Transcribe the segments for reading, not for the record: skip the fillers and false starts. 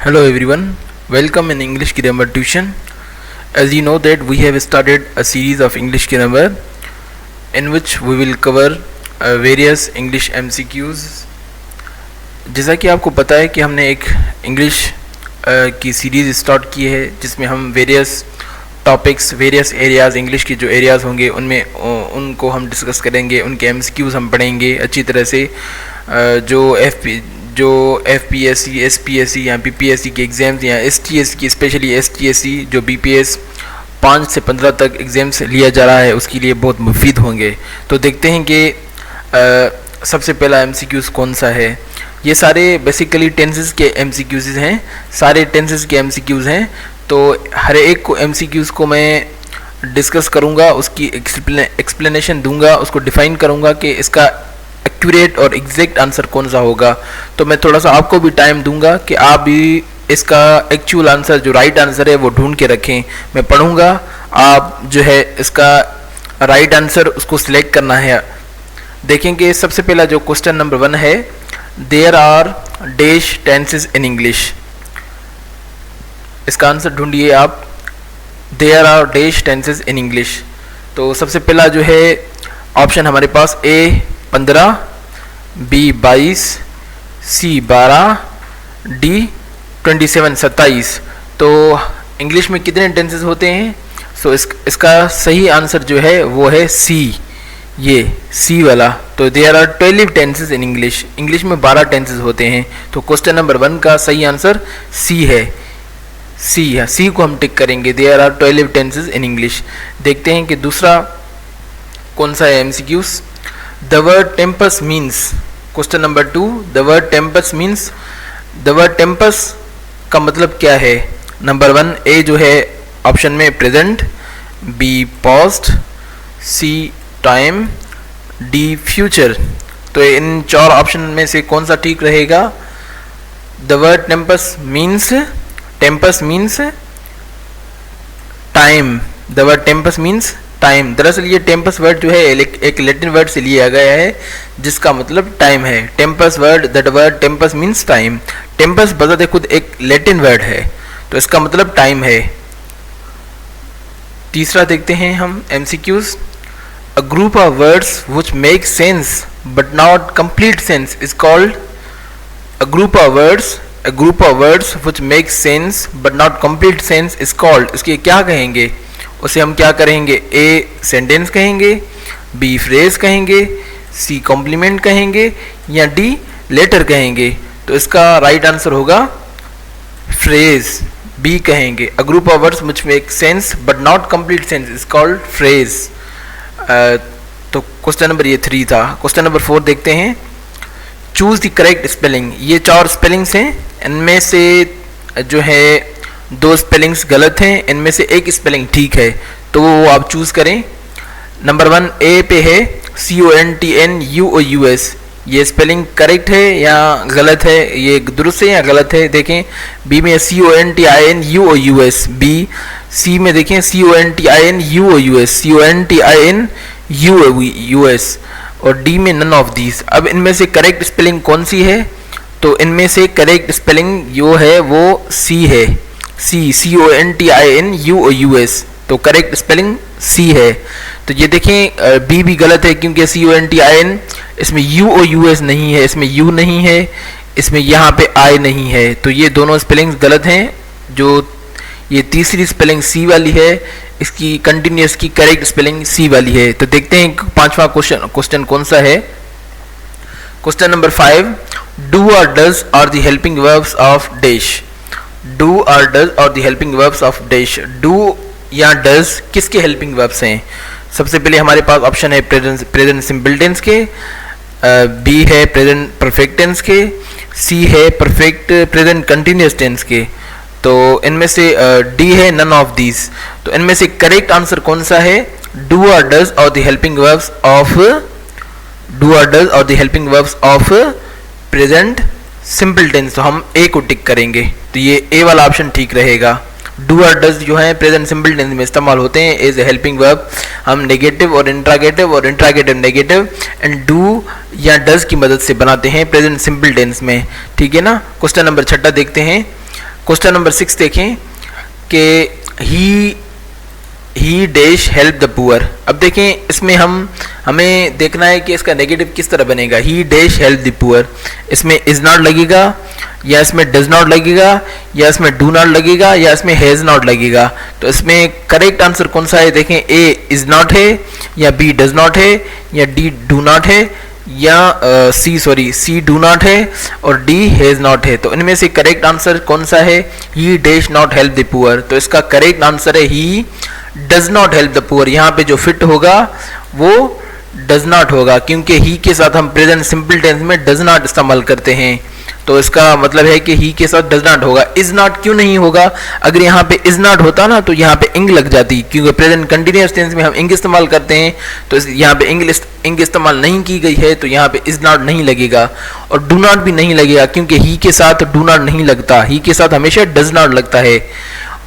Hello everyone, welcome in English Grammar Tuition. As you know that we have started a series of English Grammar in which we will cover various English MCQs. जैसा कि आपको पता है कि हमने एक English की series start की है जिसमें हम various topics, various areas, English के जो एरियाज़ होंगे उनमें उनको हम डिस्कस करेंगे, उनके MCQs हम पढ़ेंगे अच्छी तरह से. जो FPSC, SPSC या PPSC के एग्ज़ाम्स या STSC की, स्पेशली STSC जो BPS 5 से 15 तक एग्ज़ाम्स लिया जा रहा है उसके लिए बहुत मुफीद होंगे. तो देखते हैं कि सबसे पहला MCQs कौन सा है. ये सारे बेसिकली टेंसेस के MCQs हैं, सारे टेंसेस के MCQs हैं. तो हर एक को MCQs को मैं डिस्कस करूँगा, उसकी एक्सप्लेनेशन दूंगा, उसको डिफ़ाइन करूँगा कि इसका एक्यूरेट और एग्जैक्ट आंसर कौन सा होगा. तो मैं थोड़ा सा आपको भी टाइम दूंगा कि आप भी इसका एक्चुअल आंसर, जो राइट आंसर है, वो ढूंढ के रखें. मैं पढ़ूंगा, आप जो है इसका राइट आंसर उसको सिलेक्ट करना है. देखेंगे सबसे पहला जो क्वेश्चन नंबर 1 है, there are dash tenses in English. इसका आंसर ढूंढिए आप. There are dash tenses in English. तो सबसे पहला जो है ऑप्शन हमारे पास A 15, B 22, C 12, D 27 27. तो इंग्लिश में कितने टेंसेस होते हैं? सो इसका सही आंसर जो है वो है C, ये C वाला. तो there are 12 tenses in English. English में 12 टेंसेस होते हैं. तो क्वेश्चन नंबर 1 का सही आंसर C है. C को हम टिक करेंगे. There are 12 tenses in English. देखते हैं कि दूसरा कौन सा है MCQs. The word tempest means. Question number 2, the word tempest means. The word tempest का मतलब क्या है? नंबर 1 A जो है ऑप्शन में present, B past, C time, D future. तो इन 4 ऑप्शन में से कौन सा ठीक रहेगा? The word tempest means time. The word tempest means time. दरअसल ये टेम्पस वर्ड जो है एक लैटिन वर्ड से लिया गया है जिसका मतलब टाइम है. Tempest word, that word Tempest means time. Tempest बजाते खुद एक लैटिन वर्ड है, तो इसका मतलब टाइम है. तीसरा देखते हैं हम MCQs. A group of words which make sense but not complete sense is called. A group of words which make sense but not complete sense is called. इसके क्या कहेंगे? उसे हम क्या करेंगे? A सेंटेंस कहेंगे, B फ्रेज कहेंगे, C complement कहेंगे या D लेटर कहेंगे. तो इसका राइट आंसर होगा फ्रेज, B कहेंगे. A group of words which make sense but not complete sense is called phrase. तो क्वेश्चन नंबर ये 3 था. क्वेश्चन नंबर 4 देखते हैं. Choose the correct spelling. ये 4 स्पेलिंग्स हैं, इनमें से जो है 2 स्पेलिंग्स गलत हैं, इनमें से एक स्पेलिंग ठीक है, तो वो आप चूज करें. नंबर 1 A पे है CONTNUOUS. ये स्पेलिंग करेक्ट है या गलत है? ये दुरुस्त है या गलत है? देखें. B में CONTINUOUS, B. C में देखें CONTINUOUS और D में नन ऑफ दीज. अब इनमें से करेक्ट स्पेलिंग कौन सी है? तो इनमें से करेक्ट स्पेलिंग जो है वो C है. CONTINUOUS. तो करेक्ट स्पेलिंग C है. तो ये देखें B भी गलत है क्योंकि CONTIN, इसमें UOUS नहीं है, इसमें U नहीं है, इसमें यहाँ पे I नहीं है. तो ये दोनों स्पेलिंग्स गलत हैं. जो ये तीसरी स्पेलिंग C वाली है, इसकी कंटिन्यूस की करेक्ट स्पेलिंग C वाली है. तो देखते हैं 5वां क्वेश्चन कौन सा है. क्वेश्चन नंबर 5, डू और does are the helping verbs of dash. Do और डज और the helping verbs of dash. Do या डज किसके हेल्पिंग वर्ब्स हैं? सबसे पहले हमारे पास ऑप्शन है प्रेजेंट सिंपल टेंस के, B है प्रेजेंट परफेक्ट टेंस के, C है परफेक्ट प्रेजेंट कंटिन्यूअस टेंस के. तो इनमें से D है नन ऑफ दीज. तो इनमें से करेक्ट आंसर कौन सा है? डू और डज और the helping verbs of present simple tense. तो हम A को टिक करेंगे. तो ये A वाला ऑप्शन ठीक रहेगा. डू और डज जो है प्रेजेंट सिंपल टेंस में इस्तेमाल होते हैं एज ए हेल्पिंग वर्ब. हम नेगेटिव और इंट्रागेटिव नेगेटिव एंड डू या डज की मदद से बनाते हैं प्रेजेंट सिंपल टेंस में. ठीक है ना. क्वेश्चन नंबर 6 देखते हैं. क्वेश्चन नंबर 6 देखें कि ही डैश हेल्प द पुअर। अब देखें इसमें हमें देखना है कि इसका नेगेटिव किस तरह बनेगा। ही डैश हेल्प द पुअर, इसमें इज नॉट लगेगा या इसमें डज नॉट लगेगा या इसमें डू नॉट लगेगा या इसमें हैज नॉट लगेगा। तो इसमें करेक्ट आंसर कौन सा है? देखें, ए इज नॉट है या बी डज नॉट है या डी डू नॉट है या सी डू नॉट है और डी हैज नॉट है। तो इनमें से करेक्ट आंसर कौन सा है? ही dash not help the poor. तो इसका करेक्ट आंसर है he does not help the poor. यहाँ पे जो फिट होगा वो डज नॉट होगा, क्योंकि ही के साथ हम प्रेजेंट सिंपल टेंस में डज नॉट इस्तेमाल करते हैं। तो इसका मतलब है कि ही के साथ डज नॉट होगा। इज नॉट क्यों नहीं होगा? अगर यहाँ पे इज नॉट होता ना तो यहाँ पे इंग लग जाती, क्योंकि प्रेजेंट कंटिन्यूअस टेंस में हम इंग इस्तेमाल करते हैं। तो यहाँ पे इंग इस्तेमाल नहीं की गई है, तो यहाँ पे इज नॉट नहीं लगेगा और डू नॉट भी नहीं लगेगा, क्योंकि ही के साथ डू नॉट नहीं लगता, ही के साथ हमेशा डज नॉट लगता है।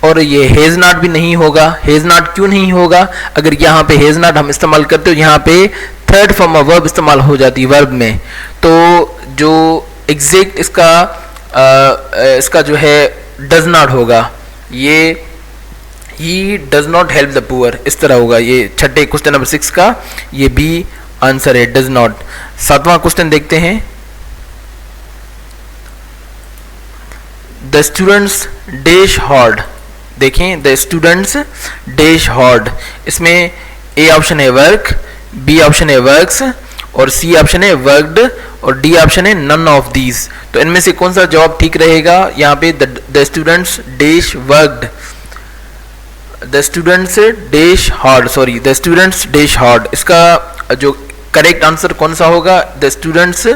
और ये हैज नॉट भी नहीं होगा। हैज नॉट क्यों नहीं होगा? अगर यहाँ पे हैज नॉट हम इस्तेमाल करते हो, यहाँ पे थर्ड फॉर्म ऑफ वर्ब इस्तेमाल हो जाती है वर्ब में। तो जो एग्जैक्ट इसका जो है डज नॉट होगा, ये he does not help the poor, इस तरह होगा। ये छठे क्वेश्चन नंबर 6 का ये बी आंसर है, डज नॉट। 7वां क्वेश्चन देखते हैं। The students dash hard. देखें, द स्टूडेंट्स डैश हार्ड, इसमें ए ऑप्शन है वर्क, बी ऑप्शन है वर्क्स और सी ऑप्शन है वर्कड और डी ऑप्शन है नन ऑफ दीज। तो इनमें से कौन सा जवाब ठीक रहेगा? यहाँ पे the students dash worked, the students dash hard, sorry the students dash hard. इसका जो करेक्ट आंसर कौन सा होगा? द स्टूडेंट्स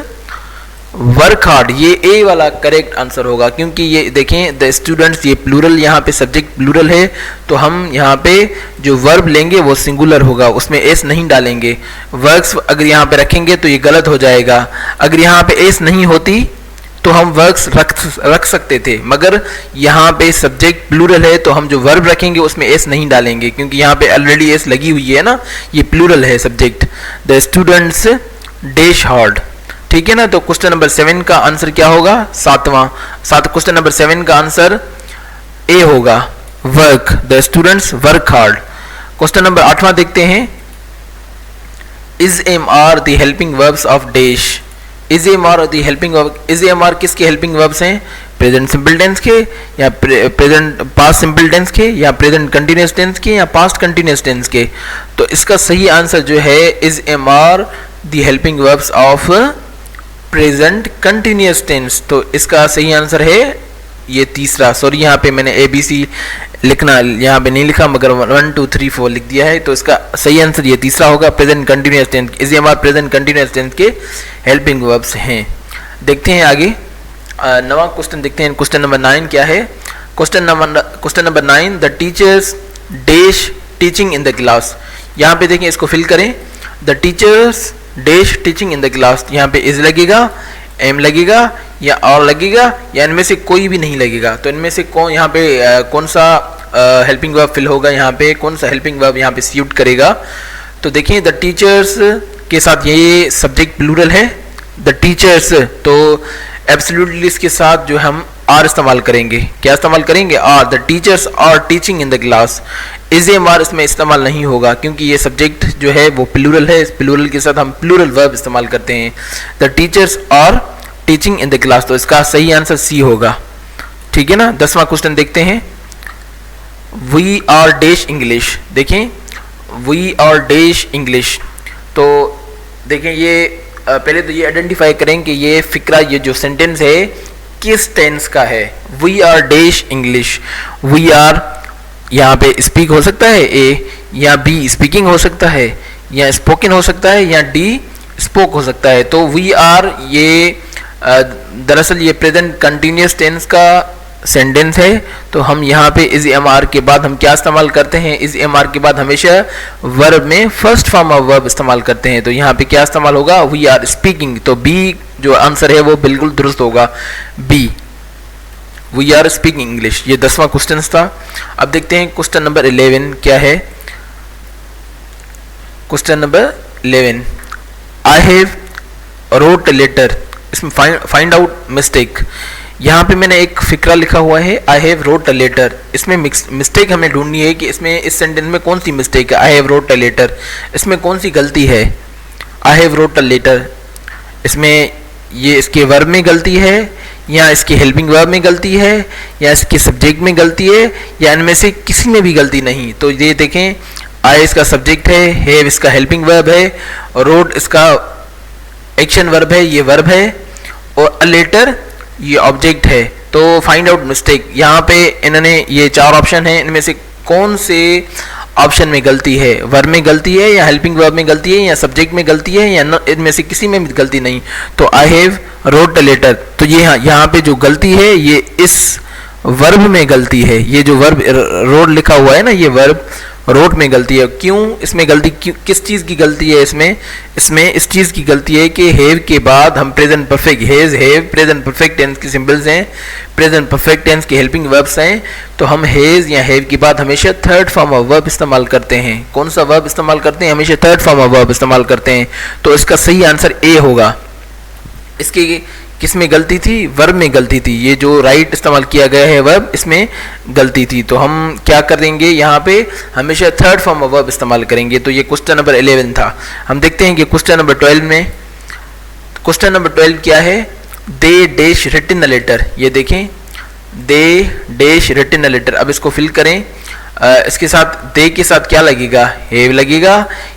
वर्क हार्ड, ये ए वाला करेक्ट आंसर होगा, क्योंकि ये देखें द स्टूडेंट्स, ये प्लूरल, यहाँ पे सब्जेक्ट प्लूरल है, तो हम यहाँ पे जो वर्ब लेंगे वो सिंगुलर होगा, उसमें एस नहीं डालेंगे। वर्क्स अगर यहाँ पे रखेंगे तो ये गलत हो जाएगा। अगर यहाँ पे एस नहीं होती तो हम वर्क्स रख सकते थे, मगर यहाँ पे सब्जेक्ट प्लूरल है तो हम जो वर्ब रखेंगे उसमें एस नहीं डालेंगे, क्योंकि यहाँ पे ऑलरेडी एस लगी हुई है ना, ये प्लूरल है subject. The students dash hard, ठीक है ना। तो क्वेश्चन नंबर 7 का आंसर क्या होगा? क्वेश्चन नंबर 7 का आंसर ए होगा, work, the students work hard. Question number 8वां देखते हैं। Is am are the helping verbs of dash. Is am are the helping verb, is am are किसके helping verbs हैं? Present simple tense के या present past simple tense के या present continuous tense के या पास्ट कंटिन्यूअस टेंस के। तो इसका सही आंसर जो है is am are the helping verbs of present continuous tense. तो इसका सही आंसर है ये तीसरा। सॉरी, यहाँ पे मैंने ए बी सी लिखना यहाँ पे नहीं लिखा, मगर 1 2 3 4 लिख दिया है। तो इसका सही आंसर ये तीसरा होगा, प्रेजेंट कंटिन्यूअस टेंस। इसे हमारे प्रेजेंट कंटिन्यूअस टेंस के हेल्पिंग वर्ब्स हैं। देखते हैं आगे 9वां क्वेश्चन देखते हैं। क्वेश्चन नंबर 9 क्या है? Question number 9, the teachers dash teaching in the class. यहाँ पे देखें, इसको फिल करें। The teachers dash teaching in the class, यहाँ पे इज लगेगा, एम लगेगा या और लगेगा या इनमें से कोई भी नहीं लगेगा। तो इनमें से यहाँ पे कौन सा हेल्पिंग वर्ब फिल होगा? यहाँ पे कौन सा हेल्पिंग वर्ब यहाँ पे सूट करेगा? तो देखिए, द टीचर्स के साथ ये सब्जेक्ट प्लूरल है, द टीचर्स, तो एब्सोल्युटली इसके साथ जो हम आर इस्तेमाल करेंगे। क्या इस्तेमाल करेंगे? Are. The teachers are teaching in the class. Is am are इसमें इस्तेमाल नहीं होगा, क्योंकि ये सब्जेक्ट जो है वो प्लूरल है, इस प्लूरल के साथ हम प्लूरल वर्ब इस्तेमाल करते हैं। The teachers are teaching in the class, तो इसका सही आंसर सी होगा, ठीक है ना। 10वां क्वेश्चन देखते हैं। We are dash English. देखें, वी आर डैश इंग्लिश। तो देखें, ये पहले तो ये आइडेंटिफाई करें कि ये फिक्रा, ये जो सेंटेंस है किस टेंस का है। We are dash English. We are यहाँ पे स्पीक हो सकता है ए, या बी स्पीकिंग हो सकता है, या स्पोकन हो सकता है, या डी स्पोक हो सकता है। तो वी आर ये दरअसल ये प्रेजेंट कंटिन्यूअस टेंस का सेंटेंस है। तो हम यहाँ पे इज एम आर के बाद हम क्या इस्तेमाल करते हैं? इज एम आर के बाद हमेशा वर्ब में फर्स्ट फॉर्म ऑफ वर्ब इस्तेमाल करते हैं। तो यहाँ पे क्या इस्तेमाल होगा? We are speaking. तो बी जो आंसर है वो बिल्कुल दुरुस्त होगा, B, we are speaking English. ये 10वां क्वेश्चन था। अब देखते हैं क्वेश्चन नंबर 11 क्या है। Question number 11, I have wrote letter. इसमें फाइंड आउट मिस्टेक। यहाँ पे मैंने एक फिक्रा लिखा हुआ है, I have wrote a letter. इसमें मिस्टेक हमें ढूंढनी है कि इसमें इस सेंटेंस में कौन सी मिस्टेक है। I have wrote a letter, इसमें कौन सी गलती है। I have wrote a letter, इसमें ये इसके वर्ब में गलती है, या इसके हेल्पिंग वर्ब में गलती है, या इसके सब्जेक्ट में गलती है, या इनमें से किसी में भी गलती नहीं। तो ये देखें, आई इसका सब्जेक्ट है, हैव इसका हेल्पिंग वर्ब है, और रोट इसका एक्शन वर्ब है, ये वर्ब है, और अ लेटर ये ऑब्जेक्ट है। तो फाइंड आउट मिस्टेक, यहाँ पे इन्होंने ये 4 ऑप्शन है, इनमें से कौन से ऑप्शन में गलती है। वर्ब में गलती है, या हेल्पिंग वर्ब में गलती है, या सब्जेक्ट में गलती है, या इनमें से किसी में भी गलती नहीं। तो I have wrote a letter, तो ये यहाँ पे जो गलती है ये इस वर्ब में गलती है। ये जो वर्ब रोट लिखा हुआ है ना, ये वर्ब रोट में गलती है। क्यों इसमें गलती, क्यों, किस चीज़ की गलती है इसमें इस चीज़ की गलती है कि हैव के बाद हम present perfect, has have present perfect tense की सिंबल्स हैं, प्रेजेंट परफेक्ट टेंस के हेल्पिंग वर्ब्स हैं। तो हम हैज या हैव के बाद हमेशा थर्ड फॉर्म ऑफ वर्ब इस्तेमाल करते हैं। कौन सा वर्ब इस्तेमाल करते हैं, हमेशा थर्ड फॉर्म ऑफ वर्ब इस्तेमाल करते हैं। तो इसका सही आंसर ए होगा। इसकी किस में गलती थी, वर्ब में गलती थी। ये जो राइट इस्तेमाल किया गया है वर्ब, इसमें गलती थी। तो हम क्या करेंगे, यहाँ पे हमेशा थर्ड फॉर्म ऑफ वर्ब इस्तेमाल करेंगे। तो ये क्वेश्चन नंबर 11 था। हम देखते हैं कि क्वेश्चन नंबर 12 में, क्वेश्चन नंबर 12 क्या है, they dash written a letter. ये देखें, they dash written a letter. अब इसको फिल करें। इसके साथ दे के साथ क्या लगेगा, हैव लगेगा,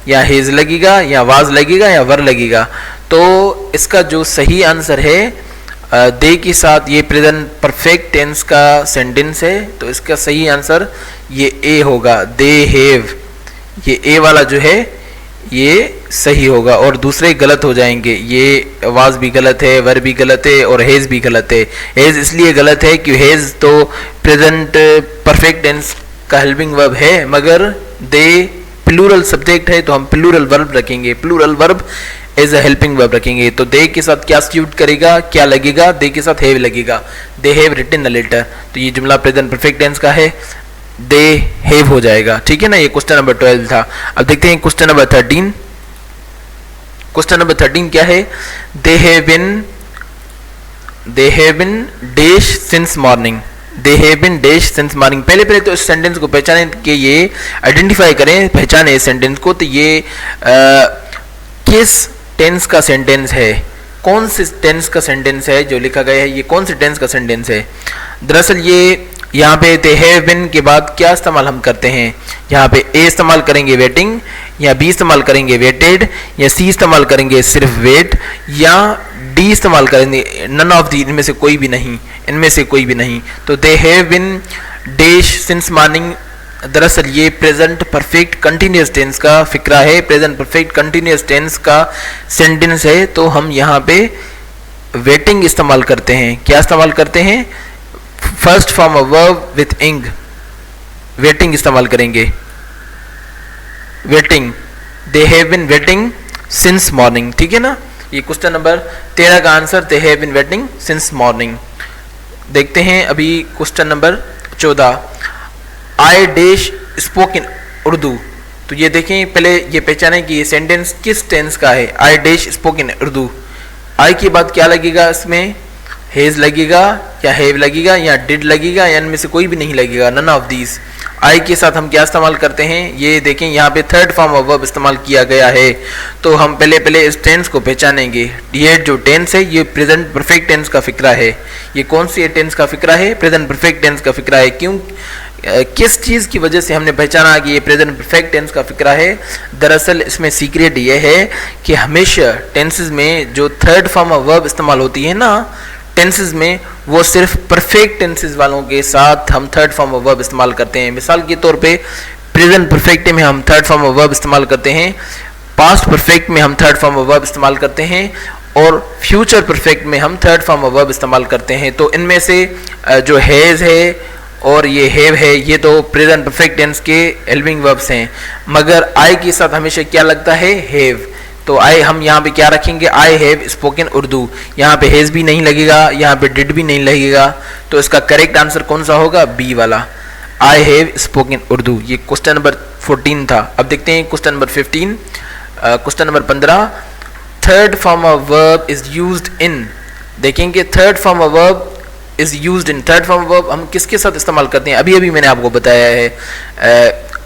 या हेज लगेगा, या वाज लगेगा, या वर लगेगा। तो इसका जो सही आंसर है, दे के साथ ये प्रेजेंट परफेक्ट टेंस का सेंटेंस है, तो इसका सही आंसर ये ए होगा, दे हैव। ये ए वाला जो है ये सही होगा, और दूसरे गलत हो जाएंगे। ये वाज भी गलत है, वर भी गलत है, और हेज भी गलत है। हेज इसलिए गलत है कि हेज तो प्रेजेंट परफेक्ट टेंस का हेल्पिंग वर्ब है, मगर दे प्लूरल सब्जेक्ट है, तो हम प्लूरल वर्ब रखेंगे, plural verb as a helping verb रखेंगे। तो दे के साथ क्या सूट करेगा, क्या लगेगा, दे के साथ हैव लगेगा, they have written a letter. तो ये जुमला प्रेजेंट परफेक्ट टेंस का है, दे हैव हो जाएगा। ठीक है ना, ये क्वेश्चन नंबर 12 था। अब देखते हैं क्वेश्चन नंबर 13। क्वेश्चन नंबर 13 क्या है, they have been dash since morning. They have been dash since morning. पहले तो इस सेंटेंस को पहचाने के, ये आइडेंटिफाई करें, पहचाने इस सेंटेंस को। तो ये किस टेंस का सेंटेंस है, कौन से टेंस का सेंटेंस है जो लिखा गया है, ये कौन से टेंस का सेंटेंस है। दरअसल ये यहाँ पे दे हैव बीन के बाद क्या इस्तेमाल हम करते हैं, यहाँ पे ए इस्तेमाल करेंगे वेटिंग, या बी इस्तेमाल करेंगे वेटेड, या सी इस्तेमाल करेंगे सिर्फ वेट, या डी इस्तेमाल करेंगे नन ऑफ दी, इनमें से कोई भी नहीं, इनमें से कोई भी नहीं। तो they have been dash since morning, दरअसल ये प्रेजेंट परफेक्ट कंटिन्यूअस टेंस का फिक्रा है, प्रेजेंट परफेक्ट कंटिन्यूअस टेंस का सेंटेंस है। तो हम यहाँ पे वेटिंग इस्तेमाल करते हैं। क्या इस्तेमाल करते हैं, first form of verb with ing, waiting इस्तेमाल करेंगे, waiting. They have been waiting since morning. ठीक है ना, ये क्वेश्चन नंबर 13 का answer they have been waiting since morning. देखते हैं अभी question number 14, I dash spoke in Urdu. तो ये देखें, पहले ये पहचानें कि ये सेंटेंस किस टेंस का है। I dash spoke in Urdu, I के बाद क्या लगेगा, इसमें हेज लगेगा, या हैव लगेगा, या डिड लगेगा, या इनमें से कोई भी नहीं लगेगा, नन ऑफ दीज। आई के साथ हम क्या इस्तेमाल करते हैं, ये देखें यहाँ पे थर्ड फॉर्म ऑफ वर्ब इस्तेमाल किया गया है। तो हम पहले इस टेंस को पहचानेंगे। ये जो टेंस है ये प्रेजेंट परफेक्ट टेंस का फिक्रा है। ये कौन सी टेंस का फिक्रा है, प्रेजेंट परफेक्ट टेंस का फिक्रा है। क्यों, किस चीज़ की वजह से हमने पहचाना कि ये प्रेजेंट परफेक्ट टेंस का फिक्रा है। दरअसल इसमें सीक्रेट ये है कि हमेशा टेंसेस में जो थर्ड फॉर्म ऑफ वर्ब इस्तेमाल होती है ना टेंसेस में, वो सिर्फ परफेक्ट टेंसेस वालों के साथ हम थर्ड फॉर्म ऑफ वर्ब इस्तेमाल करते हैं। मिसाल के तौर पे प्रेजेंट परफेक्ट में हम थर्ड फॉर्म ऑफ वर्ब इस्तेमाल करते हैं, पास्ट परफेक्ट में हम थर्ड फॉर्म ऑफ वर्ब इस्तेमाल करते हैं, और फ्यूचर परफेक्ट में हम थर्ड फॉर्म ऑफ वर्ब इस्तेमाल करते हैं। तो इनमें से जो हैज है और ये हैव है, ये तो प्रेजेंट परफेक्ट टेंस के हेल्पिंग वर्ब्स हैं, मगर आई के साथ हमेशा क्या लगता है, हैव। तो आई हम यहाँ पे क्या रखेंगे, आई हैव स्पोकन उर्दू। यहाँ पे हैज भी नहीं लगेगा, यहाँ पे डिड भी नहीं लगेगा। तो इसका करेक्ट आंसर कौन सा होगा, बी वाला, आई हैव स्पोकन उर्दू। ये क्वेश्चन नंबर 14 था। अब देखते हैं question number 15। Question number 15, third form of verb is used in. देखेंगे third form of verb is used in third form verb हम किसके साथ इस्तेमाल करते हैं, अभी अभी मैंने आपको बताया है।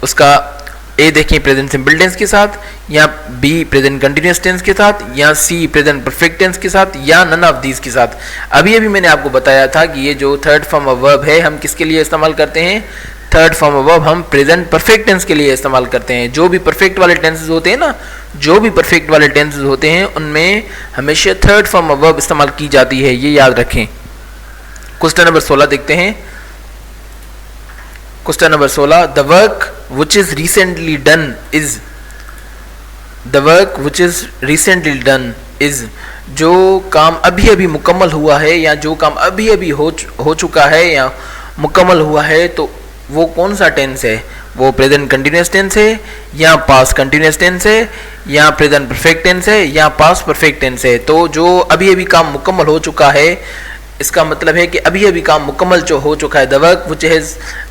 उसका ए देखें प्रेजेंट सिंपल टेंस के साथ, या बी प्रेजेंट कंटिन्यूअस टेंस के साथ, या सी प्रेजेंट परफेक्ट टेंस के साथ, या नन ऑफ दीज के साथ। अभी अभी मैंने आपको बताया था कि ये जो थर्ड फॉर्म ऑफ वर्ब है हम किसके लिए इस्तेमाल करते हैं, थर्ड फॉर्म ऑफ वर्ब हम प्रेजेंट परफेक्ट टेंस के लिए इस्तेमाल करते हैं। जो भी परफेक्ट वाले टेंसेस होते हैं ना, जो भी परफेक्ट वाले टेंसेस होते हैं उनमें हमेशा थर्ड फॉर्म ऑफ वर्ब इस्तेमाल की जाती है, ये याद रखें। क्वेश्चन नंबर 16 देखते हैं। Question number 16, the work which is recently done is, the work which is recently done is, जो काम अभी अभी मुकम्मल हुआ है या जो काम अभी अभी हो चुका है या मुकम्मल हुआ है, तो वो कौन सा टेंस है, वो प्रेजेंट कंटिन्यूअस टेंस है या पास्ट कंटिन्यूअस टेंस है या प्रेजेंट परफेक्ट टेंस है या पास्ट परफेक्ट टेंस है। तो जो अभी अभी काम मुकम्मल हो चुका है, इसका मतलब है कि अभी अभी काम मुकम्मल जो हो चुका है, the work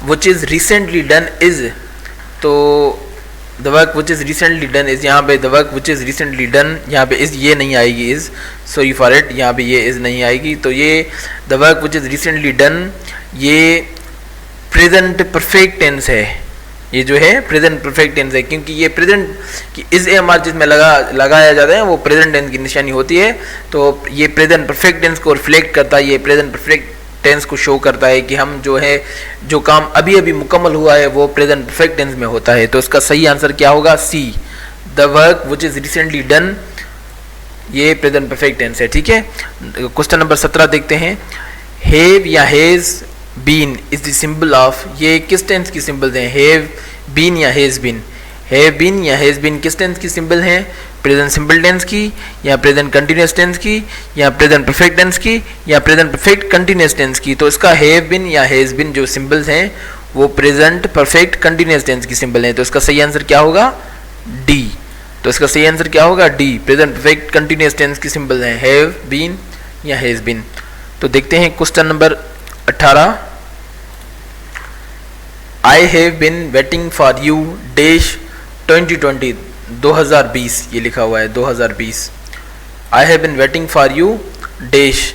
which is recently done is, तो the work which is recently done is, यहाँ पे the work which is recently done, यहाँ पे इज़ ये नहीं आएगी, इज़ सॉरी फॉर इट, यहाँ पे ये इज़ नहीं आएगी। तो ये the work which is recently done ये प्रेजेंट परफेक्ट टेंस है, ये जो है प्रेजेंट परफेक्ट टेंस है, क्योंकि ये प्रेजेंट की इज़ ए एम आर जिसमें लगाया जाता है वो प्रेजेंट टेंस की निशानी होती है। तो ये प्रेजेंट परफेक्ट टेंस को रिफ्लेक्ट करता है, ये प्रेजेंट परफेक्ट टेंस को शो करता है कि हम जो है जो काम अभी अभी मुकम्मल हुआ है वो प्रेजेंट परफेक्ट टेंस में होता है। तो इसका सही आंसर क्या होगा, C, the work which is recently done, ये प्रेजेंट परफेक्ट टेंस है। ठीक है, क्वेश्चन नंबर 17 देखते हैं। हैव या has been is the symbol of, ये किस टेंस की सिंबल्स हैं, हैव बीन या हैज बीन, हैव बीन या हैज बीन किस टेंस की सिंबल हैं, प्रेजेंट सिंपल टेंस की या प्रेजेंट कंटिन्यूअस टेंस की या प्रेजेंट परफेक्ट टेंस की या प्रेजेंट परफेक्ट कंटिन्यूअस टेंस की। तो इसका हैव बीन या हैज बीन जो सिंबल्स हैं वो प्रेजेंट परफेक्ट कंटिन्यूअस टेंस की सिंबल हैं। तो इसका सही आंसर क्या होगा, डी। तो इसका सही आंसर क्या होगा, D, present perfect continuous tense की सिंबल हैं हैव बीन या हैज बीन। तो देखते हैं question number 18, I have been waiting for you dash 2020, 2020 ये लिखा हुआ है 2020। I have been waiting for you dash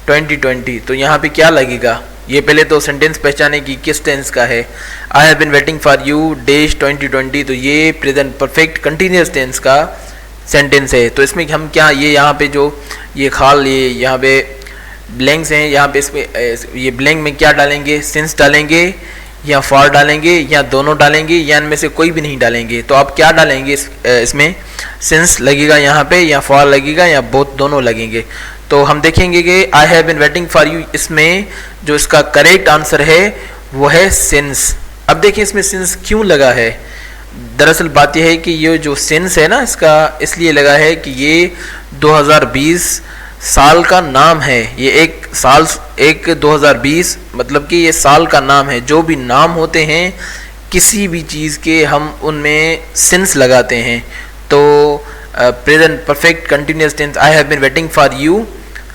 2020, तो यहाँ पे क्या लगेगा, ये पहले तो सेंटेंस पहचाने की किस टेंस का है। I have been waiting for you dash 2020, तो ये प्रेजेंट परफेक्ट कंटिन्यूअस टेंस का सेंटेंस है। तो इसमें हम क्या, ये यहाँ पे जो ये खाल, ये यहाँ पे ब्लैंक्स हैं, यहाँ पे इसमें ये ब्लैंक में क्या डालेंगे, सिंस डालेंगे या फॉर डालेंगे या दोनों डालेंगे या इनमें से कोई भी नहीं डालेंगे। तो आप क्या डालेंगे, इसमें सिंस लगेगा यहाँ पे या फॉर लगेगा या बोथ दोनों लगेंगे। तो हम देखेंगे कि I have been waiting for you, इसमें जो इसका करेक्ट आंसर है वो है सिंस। अब देखिए इसमें सिंस क्यों लगा है, दरअसल बात यह है कि ये जो सिंस है ना, इसका इसलिए लगा है कि ये 2020 साल का नाम है, ये एक साल, एक 2020 मतलब कि ये साल का नाम है। जो भी नाम होते हैं किसी भी चीज़ के हम उनमें सिंस लगाते हैं। तो present perfect continuous tense, I have been waiting for you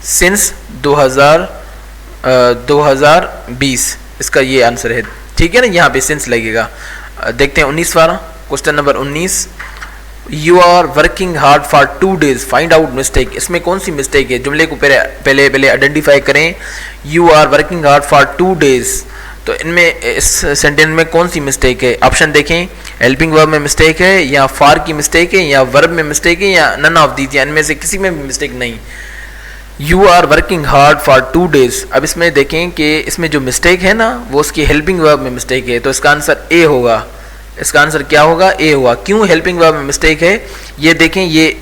since 2020, इसका ये आंसर है। ठीक है ना, यहाँ पे सिंस लगेगा। देखते हैं 19वां question number 19, you are working hard for 2 days, find out mistake. इसमें कौन सी मिस्टेक है, जुमले को पहले आइडेंटिफाई करें। You are working hard for 2 days, तो इनमें इस सेंटेंस में कौन सी मिस्टेक है, ऑप्शन देखें। हेल्पिंग वर्ब में मिस्टेक है या फॉर की मिस्टेक है या वर्ब में मिस्टेक है या नन ऑफ दीज, या इनमें से किसी में भी मिस्टेक नहीं। You are working hard for 2 days, अब इसमें देखें कि इसमें जो मिस्टेक है ना वो उसकी हेल्पिंग वर्ब में मिस्टेक है। तो इसका आंसर ए होगा, इसका आंसर क्या होगा, ए होगा। क्यों हेल्पिंग वर्ब में मिस्टेक है, ये देखें, ये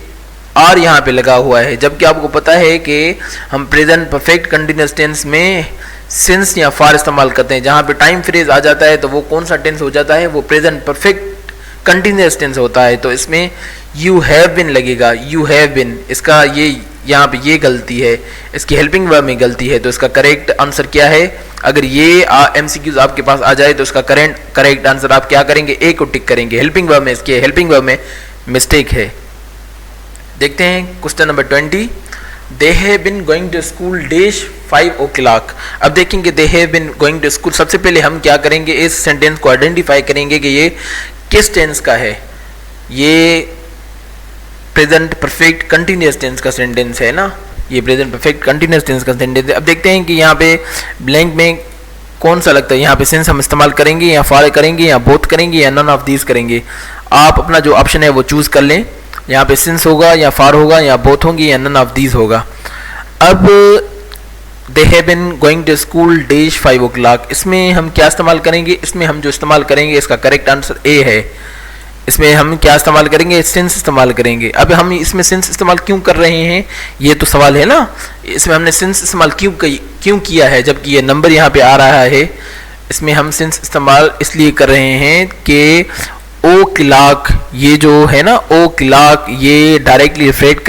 आर यहाँ पे लगा हुआ है, जबकि आपको पता है कि हम प्रेजेंट परफेक्ट कंटिन्यूअस टेंस में सिंस या फॉर इस्तेमाल करते हैं। जहाँ पे टाइम फ्रेज आ जाता है तो वो कौन सा टेंस हो जाता है, वो प्रेजेंट परफेक्ट कंटिन्यूअस टेंस होता है। तो इसमें यू हैव बिन लगेगा, यू हैव बिन, इसका ये यहाँ पे ये गलती है, इसकी हेल्पिंग वर्ब में गलती है। तो इसका करेक्ट आंसर क्या है, अगर ये MCQs आपके पास आ जाए तो इसका करेक्ट आंसर आप क्या करेंगे, ए को टिक करेंगे। हेल्पिंग वर्ब में, इसके हेल्पिंग वर्ब में मिस्टेक है। देखते हैं question number 20, they have been going to school dash 5 o'clock। अब देखेंगे they have been going to school, सबसे पहले हम क्या करेंगे, इस सेंटेंस को आइडेंटिफाई करेंगे कि ये किस टेंस का है। ये प्रेजेंट परफेक्ट कंटिन्यूअस टेंस का सेंटेंस है ना, ये प्रेजेंट परफेक्ट कंटिन्यूस टेंस का सेंटेंस है। अब देखते हैं कि यहाँ पे ब्लैंक में कौन सा लगता है, यहाँ पे सिंस हम इस्तेमाल करेंगे या फॉर करेंगे या बोथ करेंगे या नन ऑफ दीज करेंगे। आप अपना जो ऑप्शन है वो चूज कर लें, यहाँ पे सिंस होगा या फॉर होगा या बोथ होंगे या नन ऑफ दीज होगा। अब they have been going to school dash 5 o'clock, इसमें हम क्या इस्तेमाल करेंगे, इसमें हम जो इस्तेमाल करेंगे इसका करेक्ट आंसर ए है। इसमें हम क्या इस्तेमाल करेंगे, सिंस इस्तेमाल करेंगे। अब हम इसमें सिंस इस्तेमाल क्यों कर रहे हैं, ये तो सवाल है ना। इसमें हमने सिंस इस्तेमाल क्यों किया है जबकि ये नंबर यहाँ पे आ रहा है। इसमें हम सिंस इस्तेमाल इसलिए कर रहे हैं कि ओ क्लॉक, ये जो है ना ओ क्लॉक, ये डायरेक्टली रिफ्लेक्ट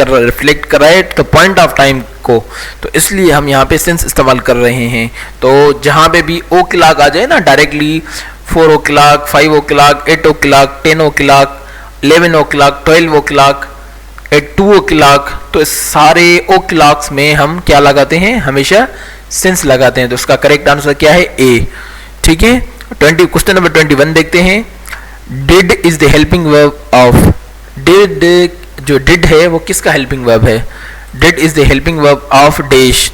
कर रहा है द पॉइंट ऑफ टाइम को, तो इसलिए हम यहाँ पे सिंस इस्तेमाल कर रहे हैं। तो जहाँ पे भी ओ क्लॉक आ जाए ना directly, 4 o'clock, 5 o'clock, 8 o'clock, 10 o'clock, 11 o'clock, 12 o'clock, 2 o'clock, तो इस सारे ओ क्लॉक्स में हम क्या लगाते हैं, हमेशा सिंस लगाते हैं। तो इसका करेक्ट आंसर क्या है, ए। ठीक है, क्वेश्चन नंबर 21 देखते हैं। Did is the helping verb of, did जो डिड है वो किसका हेल्पिंग वर्ब है, did is the helping verb of dash.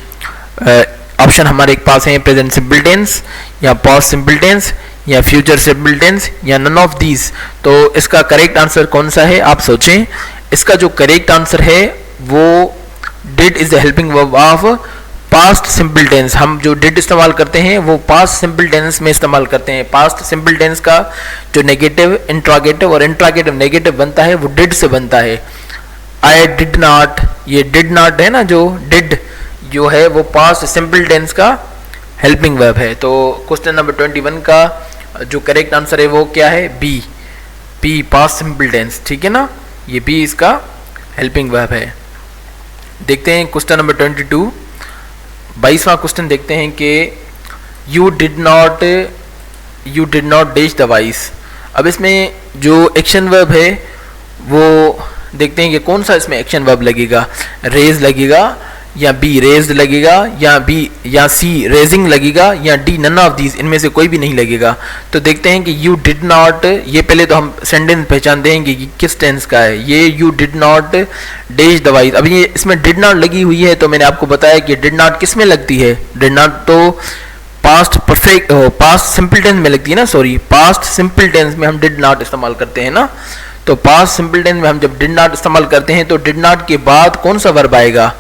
Option हमारे पास है प्रेजेंट सिंपल टेंस या पास्ट सिंपल टेंस या फ्यूचर सिंपल टेंस या नन ऑफ दीज। तो इसका करेक्ट आंसर कौन सा है, आप सोचें। इसका जो करेक्ट आंसर है वो did is the helping verb of past simple tense. हम जो डिड इस्तेमाल करते हैं वो पास्ट सिंपल टेंस में इस्तेमाल करते हैं। पास्ट सिंपल टेंस का जो नेगेटिव इंट्रागेटिव और इंट्रागेटिव नेगेटिव बनता है वो डिड से बनता है। आई डिड नॉट, ये डिड नॉट है ना, जो डिड जो है वो पास्ट सिंपल टेंस का हेल्पिंग वर्ब है। तो क्वेश्चन नंबर 21 का जो करेक्ट आंसर है वो क्या है, B, P past simple tense. ठीक है ना, ये बी इसका हेल्पिंग वर्ब है। देखते हैं क्वेश्चन नंबर 22, 22वां क्वेश्चन देखते हैं कि you did not dash the vice. अब इसमें जो एक्शन वर्ब है वो देखते हैं कि कौन सा इसमें एक्शन वर्ब लगेगा, रेज लगेगा या बी रेज्ड लगेगा या बी या सी रेजिंग लगेगा या डी नन ऑफ दीज, इनमें से कोई भी नहीं लगेगा। तो देखते हैं कि यू डिड नॉट, ये पहले तो हम सेंटेंस पहचान देंगे कि किस टेंस का है। ये you did not dash the vice, अब ये इसमें डिड नॉट लगी हुई है तो मैंने आपको बताया कि डिड नॉट किस में लगती है, डिड नॉट तो past perfect past simple tense में लगती है ना, सॉरी पास्ट सिंपल टेंस में हम डिड नॉट इस्तेमाल करते हैं ना। तो पास्ट सिंपल टेंस में हम जब डिड नॉट इस्तेमाल करते हैं तो डिड नॉट के बाद कौन सा वर्ब आएगा,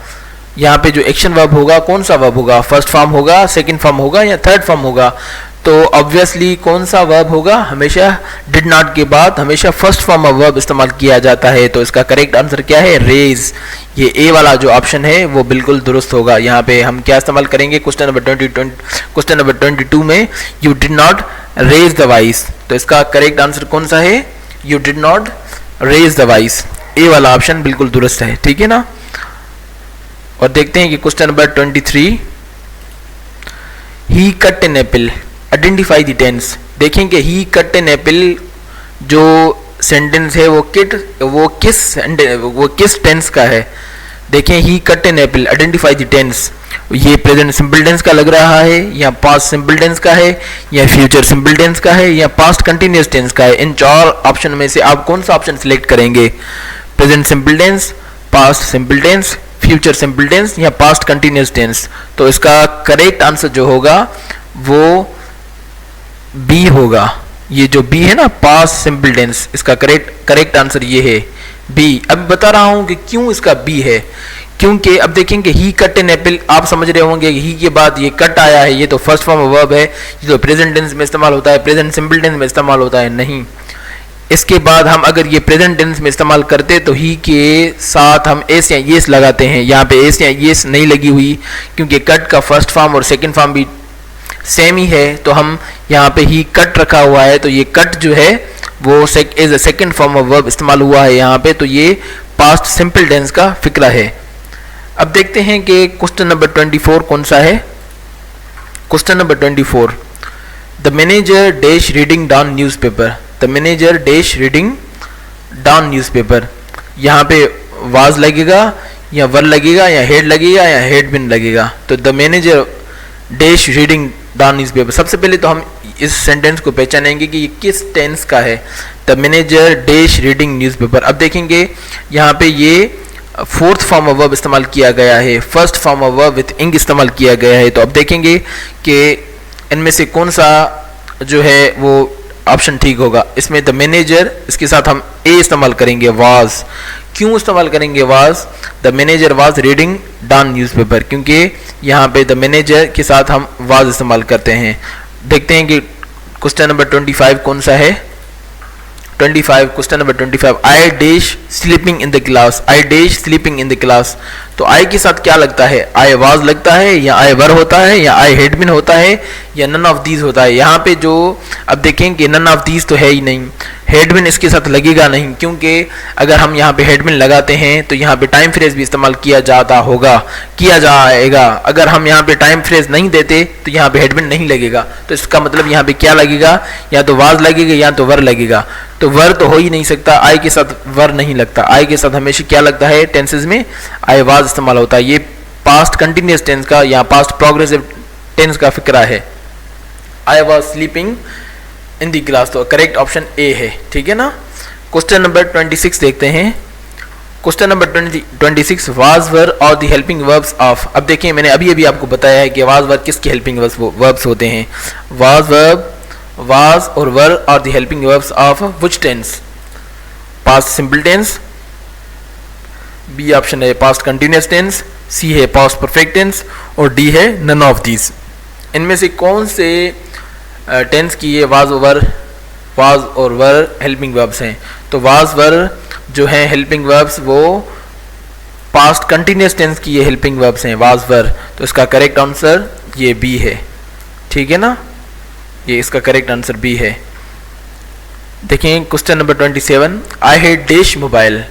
यहाँ पे जो एक्शन वर्ब होगा कौन सा वर्ब होगा, फर्स्ट फॉर्म होगा, सेकंड फॉर्म होगा या थर्ड फॉर्म होगा। तो ऑब्वियसली कौन सा वर्ब होगा, हमेशा डिड नॉट के बाद हमेशा फर्स्ट फॉर्म ऑफ वर्ब इस्तेमाल किया जाता है। तो इसका करेक्ट आंसर क्या है, रेज। ये ए वाला जो ऑप्शन है वो बिल्कुल दुरुस्त होगा। यहाँ पे हम क्या इस्तेमाल करेंगे, क्वेश्चन नंबर 22 में you did not raise the voice, तो इसका करेक्ट आंसर कौन सा है, you did not raise the voice. A वाला ऑप्शन बिल्कुल दुरुस्त है, ठीक है ना। और देखते हैं कि question number 23, he cut an apple, identify the tense. देखेंगे ही कट एन एप्पल जो सेंटेंस है वो किस टेंस का है। देखें he cut an apple, identify the tense. ये प्रेजेंट सिंपल टेंस का लग रहा है या पास्ट सिंपल टेंस का है या फ्यूचर सिंपल टेंस का है या पास्ट कंटिन्यूअस टेंस का है। इन चार ऑप्शन में से आप कौन सा ऑप्शन सिलेक्ट करेंगे, present simple tense, past simple tense, future simple tense या पास्ट कंटिन्यूअस टेंस। तो इसका करेक्ट आंसर जो होगा वो बी होगा। ये जो बी है ना, पास्ट सिंपल टेंस, इसका करेक्ट आंसर ये है बी। अब बता रहा हूं कि क्यों इसका बी है, क्योंकि अब देखेंगे ही कट एन एप्पल, आप समझ रहे होंगे ही के बाद ये कट आया है, ये तो फर्स्ट फॉर्म ऑफ वर्ब है, ये तो प्रेजेंट टेंस में इस्तेमाल होता है, प्रेजेंट सिंपल टेंस में इस्तेमाल होता है नहीं। इसके बाद हम अगर ये प्रेजेंट टेंस में इस्तेमाल करते तो ही के साथ हम एस या येस लगाते हैं। यहाँ पे एस या येस नहीं लगी हुई क्योंकि कट का फर्स्ट फॉर्म और सेकंड फॉर्म भी सेम ही है, तो हम यहाँ पे ही कट रखा हुआ है, तो ये कट जो है वो as a second form of verb इस्तेमाल हुआ है यहाँ पे, तो ये पास्ट सिंपल टेंस का फिक्रा है। अब देखते हैं कि क्वेश्चन नंबर 24 कौन सा है। Question number 24, the manager dash reading down newspaper, the manager dash reading down newspaper. यहाँ पे वाज लगेगा या वर लगेगा या हेड लगेगा या हेड बिन लगेगा। तो the manager dash reading down newspaper, सबसे पहले तो हम इस सेंटेंस को पहचानेंगे कि ये किस टेंस का है, the manager dash reading newspaper. अब देखेंगे यहाँ पे ये फोर्थ फॉर्म ऑफ वर्ब इस्तेमाल किया गया है, first form of verb with इंग इस्तेमाल किया गया है। तो अब देखेंगे कि इनमें से कौन सा जो है वो ऑप्शन ठीक होगा। इसमें द मैनेजर, इसके साथ हम ए इस्तेमाल करेंगे, वाज। क्यों इस्तेमाल करेंगे was? The manager was reading down newspaper, क्योंकि यहाँ पे द मैनेजर के साथ हम वाज इस्तेमाल करते हैं। देखते हैं कि क्वेश्चन नंबर 25 कौन सा है। 25, question number 25, I dash sleeping in the class, I dash sleeping in the class. तो आई के साथ क्या लगता है? आई वाज लगता है, या आई वर होता है, या आई हैड बीन होता है, या नन ऑफ दीज होता है। यहाँ पे जो अब देखें कि नन ऑफ दीज तो है ही नहीं, हैड बीन इसके साथ लगेगा नहीं, क्योंकि अगर हम यहाँ पे हैड बीन लगाते हैं तो यहाँ पे टाइम फ्रेज भी इस्तेमाल किया जाएगा। अगर हम यहाँ पे टाइम फ्रेज नहीं देते तो यहाँ पे हैड बीन नहीं लगेगा। तो इसका मतलब यहाँ पे क्या लगेगा? या तो वाज लगेगा या तो वर लगेगा। तो वर तो हो ही नहीं सकता, आई के साथ वर नहीं लगता। आई के साथ हमेशा क्या लगता है? टेंसेज में आई वाज इस्तेमाल होता है। ये पास्ट कंटिन्यूअस टेंस का या पास्ट प्रोग्रेसिव टेंस का फिक्रा है। I was sleeping in the class, तो करेक्ट ऑप्शन ए है, ठीक है ना। क्वेश्चन नंबर 26 देखते हैं। क्वेश्चन नंबर 26, वाज वर और द हेल्पिंग वर्ब्स ऑफ। अब देखिए मैंने अभी आपको बताया है कि वाज वर किसके हेल्पिंग वर्ब्स होते हैं। वाज और वर और the helping verbs of which tense? Past simple tense, B option है पास्ट कंटिन्यूअस टेंस, सी है पास्ट परफेक्ट टेंस, और डी है नन ऑफ दीज। इनमें से कौन से टेंस की ये वाज और वर हेल्पिंग वर्ब्स हैं? तो वाज वर जो है हेल्पिंग वर्ब्स वो पास्ट कंटिन्यूअस टेंस की ये हेल्पिंग वर्ब्स हैं, वाज वर। तो इसका करेक्ट आंसर ये बी है, ठीक है ना। ये इसका करेक्ट आंसर बी है। देखें question number 27, I hate dash mobile,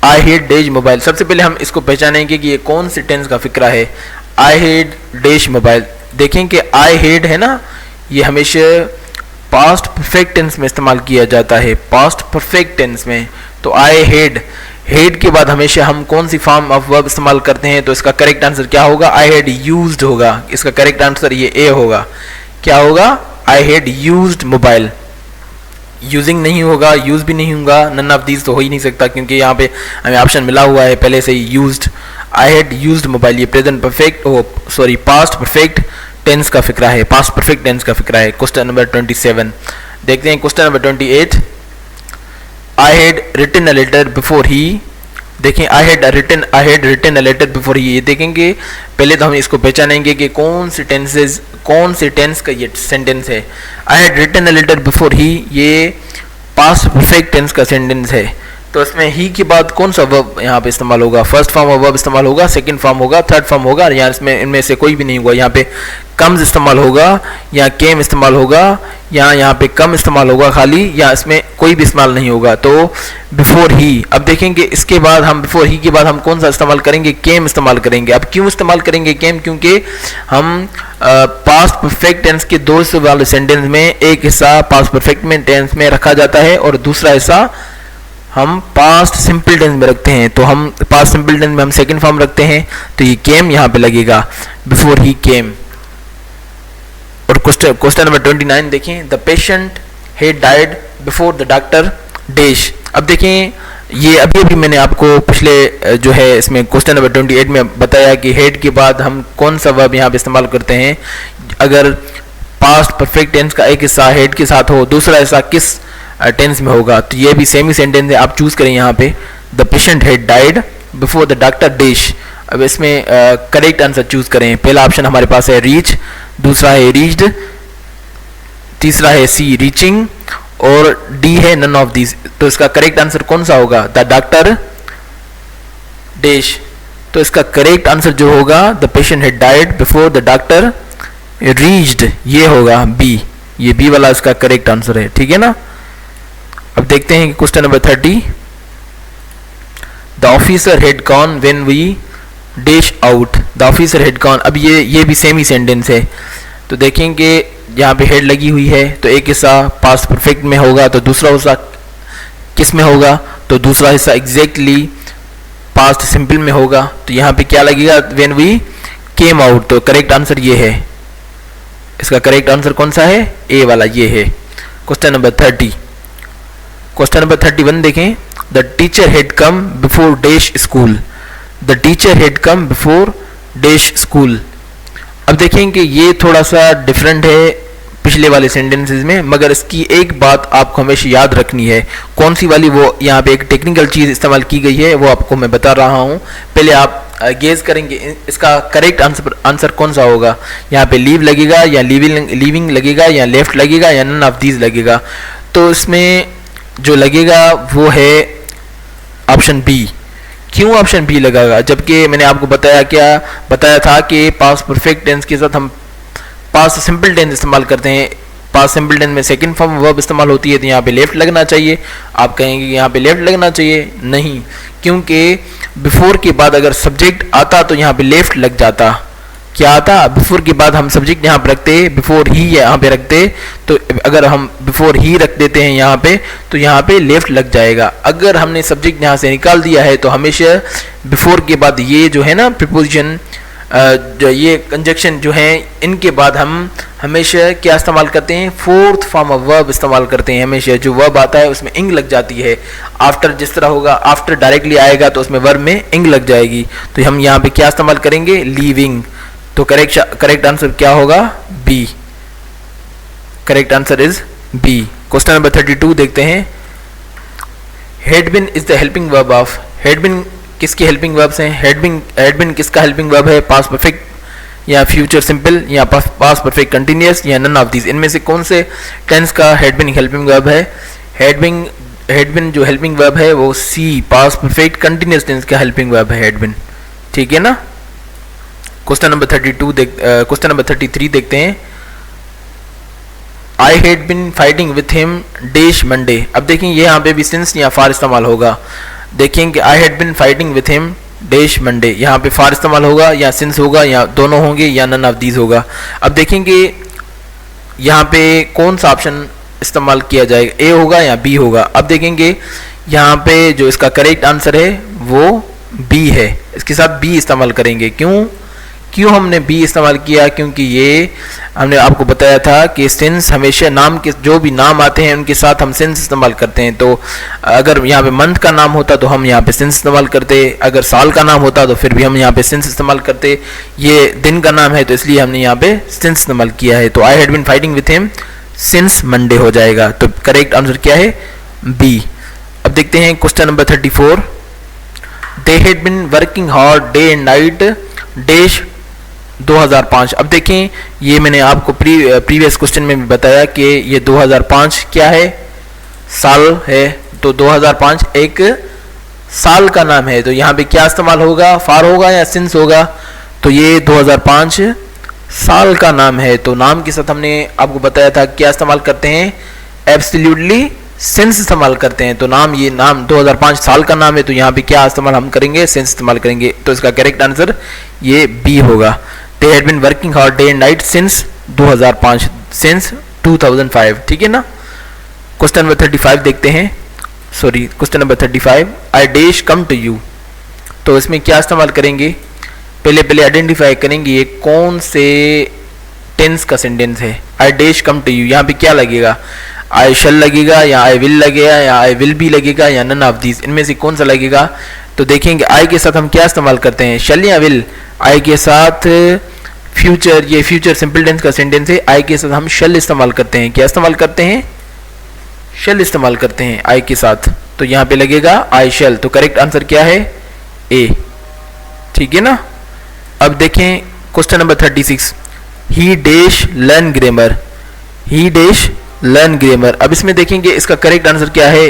I hate dash mobile. सबसे पहले हम इसको पहचानेंगे कि ये कौन से टेंस का फिक्रा है। आई हेट डैश मोबाइल, देखें कि आई हेट है ना, ये हमेशा पास्ट परफेक्ट टेंस में इस्तेमाल किया जाता है, पास्ट परफेक्ट टेंस में। तो आई हेड के बाद हमेशा हम कौन सी फॉर्म ऑफ वर्ब इस्तेमाल करते हैं? तो इसका करेक्ट आंसर क्या होगा? आई हेड यूज्ड होगा। इसका करेक्ट आंसर ये ए होगा। क्या होगा? आई हेड यूज्ड मोबाइल। यूजिंग नहीं होगा, यूज भी नहीं होगा, नन ऑफ दीज तो हो ही नहीं सकता, क्योंकि यहाँ पे हमें ऑप्शन मिला हुआ है पहले से ही used. I had used mobile, ये present perfect past perfect tense का फिक्रा है, पास्ट परफेक्ट टेंस का फिक्रा है। क्वेश्चन नंबर 27 देखते हैं। Question number 28, I had written a letter before he. देखें I had written a letter before he, ये देखेंगे पहले तो हम इसको पहचानेंगे कि कौन से टेंस का ये सेंटेंस है। I had written a letter before he, ये पास्ट परफेक्ट टेंस का सेंटेंस है। तो इसमें ही के बाद कौन सा वर्ब यहाँ पे इस्तेमाल होगा? फर्स्ट फॉर्म ऑफ वर्ब इस्तेमाल होगा, सेकंड फॉर्म होगा, थर्ड फॉर्म होगा, या इसमें इनमें से कोई भी नहीं होगा। यहाँ पे कम्स इस्तेमाल होगा, या केम इस्तेमाल होगा, या यहाँ पे कम इस्तेमाल होगा खाली, या इसमें कोई भी इस्तेमाल नहीं होगा। तो बिफोर ही, अब देखेंगे इसके बाद हम बिफोर ही के बाद हम कौन सा इस्तेमाल करेंगे? केम इस्तेमाल करेंगे। अब क्यों इस्तेमाल करेंगे केम? क्योंकि हम पास्ट परफेक्ट टेंस के दो हिस्से वाले सेंटेंस में एक हिस्सा पास्ट परफेक्ट में टेंस में रखा जाता है और दूसरा हिस्सा हम पास्ट सिंपल टेंस में रखते हैं। तो हम पास्ट सिंपल टेंस में हम सेकंड फॉर्म रखते हैं, तो ये केम यहाँ पे लगेगा, बिफोर ही केम। और क्वेश्चन नंबर 29 देखें, the patient had died before the doctor dash. अब देखें ये अभी मैंने आपको पिछले जो है इसमें क्वेश्चन नंबर 28 में बताया कि हेड के बाद हम कौन सा वर्ब यहाँ पे इस्तेमाल करते हैं। अगर पास्ट परफेक्ट टेंस का एक हिस्सा हेड के साथ हो, दूसरा हिस्सा किस टेंस में होगा, तो ये भी सेम ही सेंटेंस है। आप चूज करें यहाँ पे, the patient had died before the doctor dash. अब इसमें करेक्ट आंसर चूज करें। पहला ऑप्शन हमारे पास है रीच, दूसरा है रीच्ड, तीसरा है सी रीचिंग, और डी है नन ऑफ दीज। तो इसका करेक्ट आंसर कौन सा होगा? The doctor dash. तो इसका करेक्ट आंसर जो होगा, the patient had died before the doctor reached, ये होगा बी। ये बी वाला इसका करेक्ट आंसर है, ठीक है ना। अब देखते हैं question number 30, the officer had gone when we dash out. The officer had gone, अब ये भी सेम ही सेंटेंस है। तो देखेंगे यहाँ पे हेड लगी हुई है, तो एक हिस्सा पास्ट परफेक्ट में होगा, तो दूसरा हिस्सा किस में होगा? तो दूसरा हिस्सा एग्जैक्टली पास्ट सिंपल में होगा। तो यहाँ पे क्या लगेगा? When we came out. तो करेक्ट आंसर ये है। इसका करेक्ट आंसर कौन सा है? ए वाला ये है। क्वेश्चन नंबर 30, क्वेश्चन नंबर 31 देखें, the teacher had come before dash school, the teacher had come before dash school. अब देखें कि ये थोड़ा सा डिफरेंट है पिछले वाले सेंटेंसेस में, मगर इसकी एक बात आपको हमेशा याद रखनी है। कौन सी वाली? वो यहाँ पे एक टेक्निकल चीज़ इस्तेमाल की गई है, वो आपको मैं बता रहा हूँ। पहले आप गेस करेंगे इसका करेक्ट आंसर कौन सा होगा। यहाँ पे लीव लगेगा या लीविंग लगेगा या लेफ्ट लगेगा या नन ऑफ दीज लगेगा। तो इसमें जो लगेगा वो है ऑप्शन बी। क्यों ऑप्शन बी लगेगा? जबकि मैंने आपको बताया था कि पास्ट परफेक्ट टेंस के साथ हम पास्ट सिंपल टेंस इस्तेमाल करते हैं। पास्ट सिंपल टेंस में सेकंड फॉर्म वर्ब इस्तेमाल होती है, तो यहाँ पे लेफ्ट लगना चाहिए। आप कहेंगे कि यहाँ पे लेफ्ट लगना चाहिए, नहीं, क्योंकि बिफोर के बाद अगर सब्जेक्ट आता तो यहाँ पे लेफ्ट लग जाता। क्या आता? बिफोर के बाद हम सब्जेक्ट यहाँ पे रखते, बिफोर ही यहाँ पे रखते, तो अगर हम बिफोर ही रख देते हैं यहाँ पे तो यहाँ पे लेफ्ट लग जाएगा। अगर हमने सब्जेक्ट यहाँ से निकाल दिया है तो हमेशा बिफोर के बाद ये जो है ना प्रीपोजिशन, जो ये कंजक्शन जो है, इनके बाद हम हमेशा क्या इस्तेमाल करते हैं? फोर्थ फॉर्म ऑफ वर्ब इस्तेमाल करते हैं। हमेशा जो वर्ब आता है उसमें इंग लग जाती है। आफ्टर जिस तरह होगा, आफ्टर डायरेक्टली आएगा तो उसमें वर्ब में इंग लग जाएगी। तो हम यहाँ पे क्या इस्तेमाल करेंगे? लीविंग। तो करेक्ट आंसर क्या होगा? B. Correct answer is B. Question number 32 देखते हैं। Had been is the helping verb of. Had been किसके हेल्पिंग वर्ब्स हैं? हैड बीन किसका हेल्पिंग वर्ब है? पास्ट परफेक्ट या फ्यूचर सिंपल या पास्ट परफेक्ट कंटिन्यूअस या नन ऑफ दीज? इनमें से कौन से टेंस का हैड बीन हेल्पिंग वर्ब है? हैड बीन जो हेल्पिंग वर्ब है वो C, past perfect continuous tense का हेल्पिंग वर्ब है हैड बीन। ठीक है ना? क्वेश्चन नंबर 33 देखते हैं। I had been fighting with him dash Monday. अब देखेंगे यहाँ पे भी सिंस या फार इस्तेमाल होगा। देखेंगे I had been fighting with him dash Monday, यहाँ पे फार इस्तेमाल होगा या सिंस होगा या दोनों होंगे या नन ऑफ दीज होगा। अब देखेंगे यहाँ पे कौन सा ऑप्शन इस्तेमाल किया जाएगा, ए होगा या बी होगा। अब देखेंगे यहाँ पे जो इसका करेक्ट आंसर है वो बी है। इसके साथ बी इस्तेमाल करेंगे। क्यों हमने बी इस्तेमाल किया? क्योंकि ये हमने आपको बताया था कि सिंस हमेशा नाम के जो भी नाम आते हैं उनके साथ हम सिंस इस्तेमाल करते हैं। तो अगर यहाँ पे मंथ का नाम होता तो हम यहाँ पे सिंस इस्तेमाल करते, अगर साल का नाम होता तो फिर भी हम यहाँ पे सिंस इस्तेमाल करते। ये दिन का नाम है तो इसलिए हमने यहाँ पे सिंस इस्तेमाल किया है। तो I had been fighting with him since Monday हो जाएगा। तो करेक्ट आंसर क्या है? बी। अब देखते हैं question number 34। They had been working hard day and night dash 2005। अब देखें ये मैंने आपको प्रीवियस क्वेश्चन में भी बताया कि ये 2005 क्या है? साल है। तो 2005 एक साल का नाम है। तो यहाँ पे क्या इस्तेमाल होगा? फार होगा या सिंस होगा? तो ये 2005 साल का नाम है। तो नाम के साथ हमने आपको बताया था क्या इस्तेमाल करते हैं? एब्सोल्युटली सिंस इस्तेमाल करते हैं। तो ये नाम 2005 साल का नाम है, तो यहाँ पे क्या इस्तेमाल हम करेंगे? सिंस इस्तेमाल करेंगे। तो इसका करेक्ट आंसर ये बी होगा। They had been working hard day and night since 2005, since 2005। ठीक है ना? क्वेश्चन नंबर 35 देखते हैं। Question number 35। I dash come to you। तो इसमें क्या इस्तेमाल करेंगे? पहले आइडेंटिफाई करेंगे ये कौन से टेंस का सेंटेंस है। I dash come to you, यहाँ पे क्या लगेगा? I shall लगेगा या I will लगेगा या I will be लगेगा या none of these? इनमें से कौन सा लगेगा? तो देखेंगे I के साथ हम क्या इस्तेमाल करते हैं? shall या will? I के साथ फ्यूचर, ये फ्यूचर सिंपल टेंस का सेंटेंस है। आई के साथ हम शल इस्तेमाल करते हैं। क्या इस्तेमाल करते हैं? शल इस्तेमाल करते हैं आई के साथ। तो यहाँ पे लगेगा आई शल। तो करेक्ट आंसर क्या है? ए। ठीक है ना? अब देखें क्वेश्चन नंबर 36। ही डैश लर्न ग्रामर। ही डैश लर्न ग्रामर। अब इसमें देखेंगे इसका करेक्ट आंसर क्या है?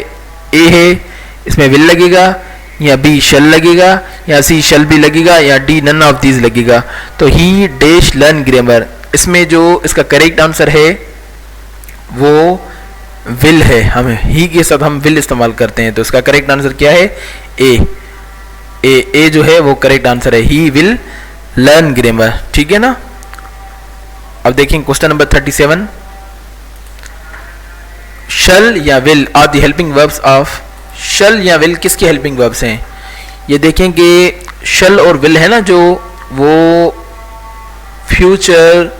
ए है। इसमें विल लगेगा या बी शल लगेगा या सी शल भी लगेगा या डी नन ऑफ दीज लगेगा। तो ही डैश लर्न ग्रामर, इसमें जो इसका करेक्ट आंसर है वो विल है। हमें ही के साथ हम विल इस्तेमाल करते हैं। तो इसका करेक्ट आंसर क्या है? ए जो है वो करेक्ट आंसर है। He will learn grammar. ठीक है ना? अब देखें क्वेश्चन नंबर 37। शल या will are the helping verbs of. Shall या विल किसके हेल्पिंग वर्ब्स हैं? ये देखें कि शल और विल है ना, जो वो फ्यूचर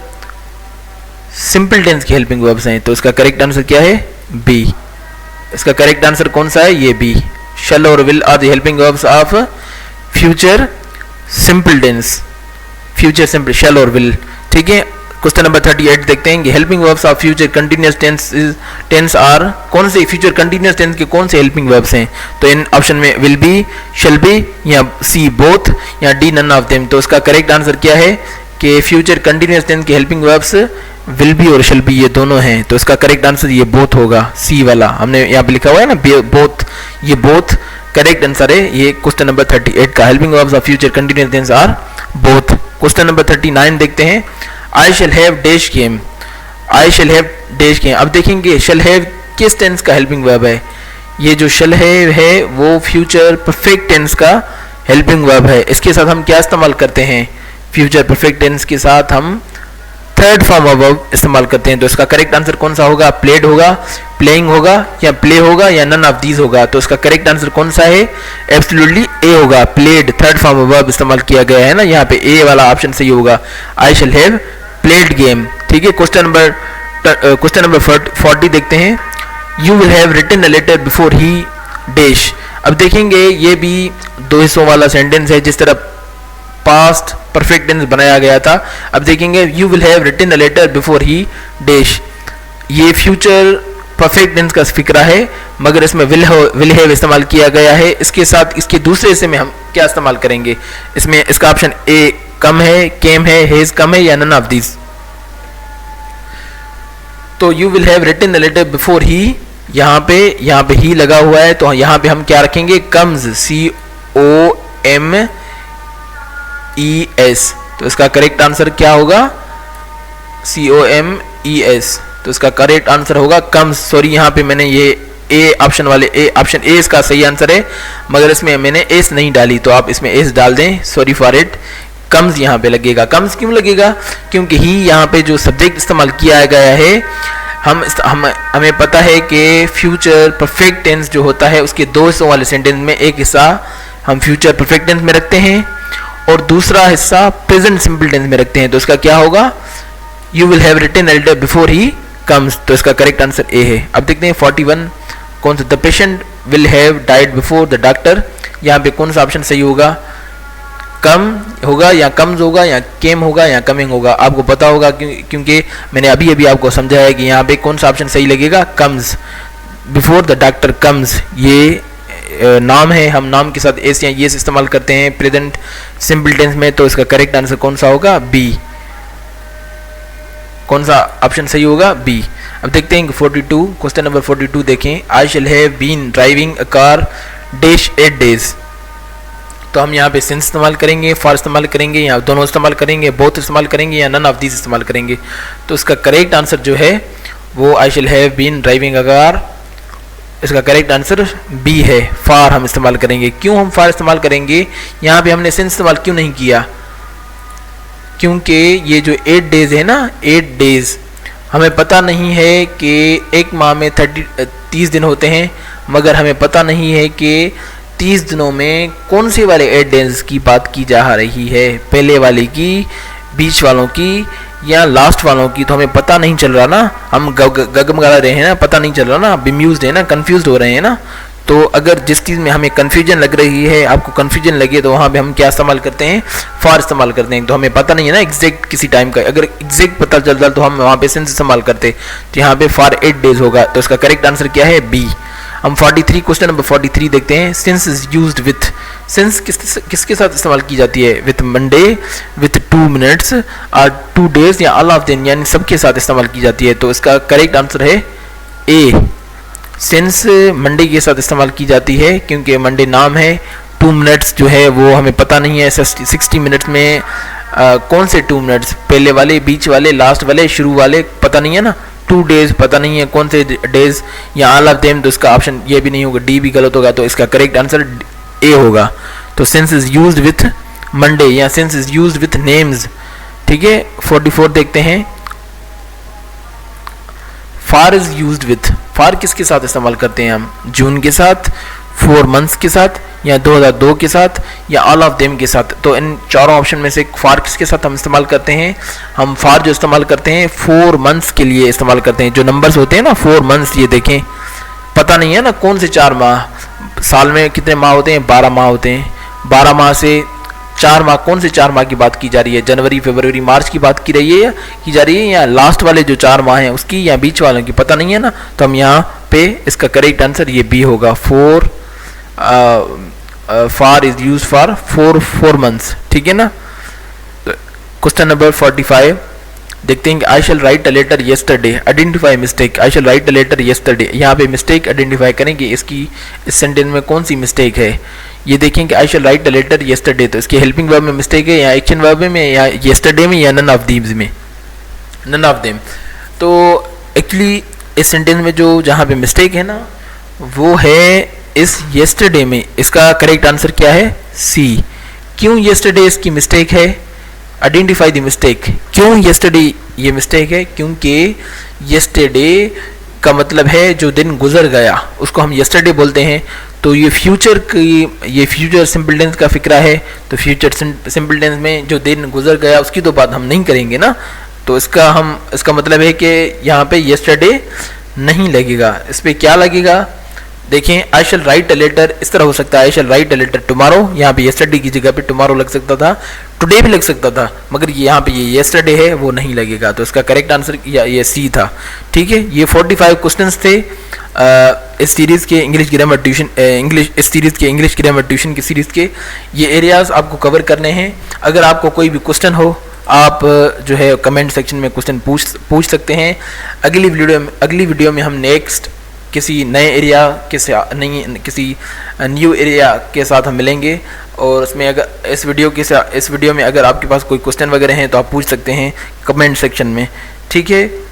सिंपल टेंस की हेल्पिंग वर्ब्स हैं। तो इसका करेक्ट आंसर क्या है? बी। इसका करेक्ट आंसर कौन सा है? ये बी। shall और will are the helping verbs of future simple tense, future simple shall और will। ठीक है, क्वेश्चन नंबर 38 देखते हैं कि helping verbs of future continuous tense are, कौन से फ्यूचर कंटिन्यूअस टेंस के कौन से हेल्पिंग वर्ब्स हैं? तो इन ऑप्शन में विल बी, शैल बी, या सी बोथ, या डी नन ऑफ देम। तो इसका करेक्ट आंसर क्या है कि फ्यूचर कंटिन्यूअस टेंस के हेल्पिंग वर्ब्स विल बी और शैल बी ये दोनों हैं। तो इसका करेक्ट आंसर ये बोथ होगा, सी वाला हमने यहाँ पे लिखा हुआ है ना बोथ, ये बोथ करेक्ट आंसर है। ये क्वेश्चन नंबर 38 का helping verbs of future continuous tense are both. Question number 39 देखते हैं, I shall have dash game, I shall have dash game. अब देखेंगे शैल हैव किस टेंस का हेल्पिंग वर्ब है? ये जो शैल हैव है वो फ्यूचर परफेक्ट टेंस का हेल्पिंग वर्ब है। इसके साथ हम क्या इस्तेमाल करते हैं? फ्यूचर परफेक्ट टेंस के साथ हम थर्ड फॉर्म ऑफ वर्ब इस्तेमाल करते हैं। तो इसका करेक्ट आंसर कौन सा होगा? प्लेड होगा, प्लेइंग होगा, या प्ले होगा, या नन ऑफ दीज होगा। तो इसका करेक्ट आंसर कौन सा है? एब्सोल्युटली ए होगा, played third form of verb इस्तेमाल किया गया है ना, यहाँ पे ए वाला ऑप्शन सही होगा। I shall have played game. ठीक है, क्वेश्चन नंबर 40 देखते हैं, you will have written a letter before he dash. अब देखेंगे ये भी दो हिस्सों वाला सेंटेंस है, जिस तरह पास्ट परफेक्ट टेंस बनाया गया था। अब देखेंगे you will have written a letter before he dash, ये फ्यूचर परफेक्ट टेंस का फिक्रा है, मगर इसमें विल हैव इस्तेमाल किया गया है। इसके साथ इसके दूसरे हिस्से में हम क्या इस्तेमाल करेंगे? इसमें इसका ऑप्शन ए कम है, केम है, हेज कम है, या नन ऑफ दिस। तो you will have written the letter before he, यहाँ पे ही लगा हुआ है, तो यहाँ पे हम क्या रखेंगे? Comes, COMES। तो इसका करेक्ट आंसर क्या होगा? COMES। तो इसका करेक्ट आंसर होगा कम्स। सॉरी, यहाँ पे मैंने ये ए ऑप्शन ए इसका सही आंसर है, मगर इसमें मैंने एस नहीं डाली, तो आप इसमें एस डाल दें, सॉरी फॉर इट। कम्स यहाँ पे लगेगा। कम्स क्यों लगेगा? क्योंकि ही यहाँ पे जो सब्जेक्ट इस्तेमाल किया गया है, हमें पता है कि फ्यूचर परफेक्ट टेंस जो होता है उसके दो हिस्सों वाले सेंटेंस में एक हिस्सा हम फ्यूचर परफेक्ट टेंस में रखते हैं और दूसरा हिस्सा प्रेजेंट सिंपल टेंस में रखते हैं। तो इसका क्या होगा? You will have written a letter before he comes. तो इसका करेक्ट आंसर ए है। अब देखते हैं 41 कौन सा? The patient will have died before the doctor. यहाँ पे कौन सा ऑप्शन सही होगा? कम होगा, या कम्स होगा, या केम होगा, या कमिंग होगा? आपको पता होगा क्योंकि मैंने अभी आपको समझाया है कि यहाँ पे कौन सा ऑप्शन सही लगेगा? Comes, before the doctor comes. ये नाम है, हम नाम के साथ एस या ये इस्तेमाल करते हैं प्रेजेंट सिंपल टेंस में। तो इसका करेक्ट आंसर कौन सा होगा? बी। कौन सा ऑप्शन सही होगा? बी। अब देखते हैं 42 क्वेश्चन नंबर 42 देखें, I shall have been driving a car dash 8 days। तो हम यहाँ पे सिंस इस्तेमाल करेंगे, फॉर इस्तेमाल करेंगे, या दोनों इस्तेमाल करेंगे, बोथ इस्तेमाल करेंगे, या नन ऑफ दीज इस्तेमाल करेंगे। तो इसका करेक्ट आंसर जो है वो I shall have been driving a car, इसका करेक्ट आंसर बी है। फॉर हम इस्तेमाल करेंगे। क्यों हम फॉर इस्तेमाल करेंगे? यहाँ पे हमने सिंस इस्तेमाल क्यों नहीं किया? क्योंकि ये जो 8 days है ना, 8 days, हमें पता नहीं है कि एक माह में 30 दिन होते हैं, मगर हमें पता नहीं है कि 30 दिनों में कौन से वाले 8 days की बात की जा रही है, पहले वाले की, बीच वालों की, या लास्ट वालों की। तो हमें पता नहीं चल रहा ना, हम गगमगा रहे हैं ना, पता नहीं चल रहा ना, बेम्यूज्ड है ना, कंफ्यूज्ड हो रहे हैं ना। तो अगर जिस चीज़ में हमें कन्फ्यूजन लग रही है, आपको कन्फ्यूजन लगे, तो वहाँ पे हम क्या इस्तेमाल करते हैं? फॉर इस्तेमाल करते हैं। तो हमें पता नहीं है ना एग्जैक्ट किसी टाइम का, अगर एग्जैक्ट पता चलता तो हम वहाँ पे सिंस इस्तेमाल करते। तो यहाँ पे फॉर 8 days होगा। तो इसका करेक्ट आंसर क्या है? बी। हम 43 क्वेश्चन नंबर 43 देखते हैं, since is used with. Since किसके साथ इस्तेमाल की जाती है? विथ मंडे, विथ 2 minutes, और 2 days, या ऑल ऑफ देम, यानी सबके साथ इस्तेमाल की जाती है। तो इसका करेक्ट आंसर है ए। सिंस मंडे के साथ इस्तेमाल की जाती है क्योंकि मंडे नाम है। 2 minutes जो है वो हमें पता नहीं है 60 minutes में कौन से 2 minutes, पहले वाले, बीच वाले, लास्ट वाले, शुरू वाले, पता नहीं है ना। 2 days पता नहीं है कौन से डेज, या ऑल ऑफ देम। तो इसका ऑप्शन ये भी नहीं होगा, डी भी गलत होगा। तो इसका करेक्ट आंसर ए होगा। तो since is used with Monday, या since is used with names. ठीक है, 44 देखते हैं, for is used with. For किसके साथ इस्तेमाल करते हैं हम? जून के साथ, 4 months के साथ, या 2002 के साथ, या ऑल ऑफ देम के साथ। तो इन चारों ऑप्शन में से फार किसके साथ हम इस्तेमाल करते हैं? हम फार जो इस्तेमाल करते हैं 4 months के लिए इस्तेमाल करते हैं। जो नंबर्स होते हैं ना 4 months, ये देखें, पता नहीं है ना कौन से 4 माह, साल में कितने माह होते हैं? 12 माह होते हैं। 12 माह से 4 माह, कौन से 4 माह की बात की जा रही है? जनवरी, फरवरी, मार्च की बात की रही है या की जा रही है, या लास्ट वाले जो 4 माह हैं उसकी, या बीच वालों की? पता नहीं है ना, तो हम यहाँ पे इसका करेक्ट आंसर ये बी होगा। For is use for 4 months, ठीक है ना। क्वेश्चन नंबर 45 देखते हैं कि I shall write a letter yesterday, identify mistake. I shall write a letter yesterday, यहाँ पे मिस्टेक आइडेंटिफाई करेंगे, इसकी इस सेंटेंस में कौन सी मिस्टेक है। ये देखें कि I shall write a letter yesterday, तो इसके हेल्पिंग वर्ब में मिस्टेक है, या एक्शन वर्ब में, या येस्टरडे में, या नन ऑफ दीम्स में? None of them. तो एक्चुअली इस सेंटेंस में जो जहाँ पे मिस्टेक है ना, वो है इस येस्टरडे में। इसका करेक्ट आंसर क्या है? सी। क्यों येस्टरडे इसकी मिस्टेक है? Identify the mistake. क्यों येस्टरडे ये मिस्टेक है? क्योंकि येस्टरडे का मतलब है जो दिन गुजर गया, उसको हम येस्टरडे बोलते हैं। तो ये फ्यूचर की, ये फ्यूचर सिंपल टेंस का फिक्रा है, तो फ्यूचर सिंपल टेंस में जो दिन गुजर गया उसकी तो बात हम नहीं करेंगे ना, तो इसका मतलब है कि यहाँ पे येस्टरडे नहीं लगेगा। इस पे क्या लगेगा? देखें, I shall write a letter इस तरह हो सकता है, आई shall write a letter tomorrow, यहाँ पे येस्टरडे की जगह पे टुमारो लग सकता था, टुडे भी लग सकता था, मगर यहाँ पे ये येस्टरडे है, वो नहीं लगेगा। तो इसका करेक्ट आंसर ये सी था, ठीक है। ये 45 क्वेश्चंस थे इस सीरीज़ के इंग्लिश ग्रामर ट्यूशन, इस सीरीज़ के इंग्लिश ग्रामर ट्यूशन की सीरीज़ के। ये एरियाज आपको कवर करने हैं। अगर आपको कोई भी क्वेश्चन हो, आप जो है कमेंट सेक्शन में क्वेश्चन पूछ सकते हैं। अगली वीडियो में हम नेक्स्ट किसी नए एरिया किसी न्यू एरिया के साथ हम मिलेंगे, और उसमें अगर इस वीडियो में अगर आपके पास कोई क्वेश्चन वगैरह हैं तो आप पूछ सकते हैं कमेंट सेक्शन में, ठीक है।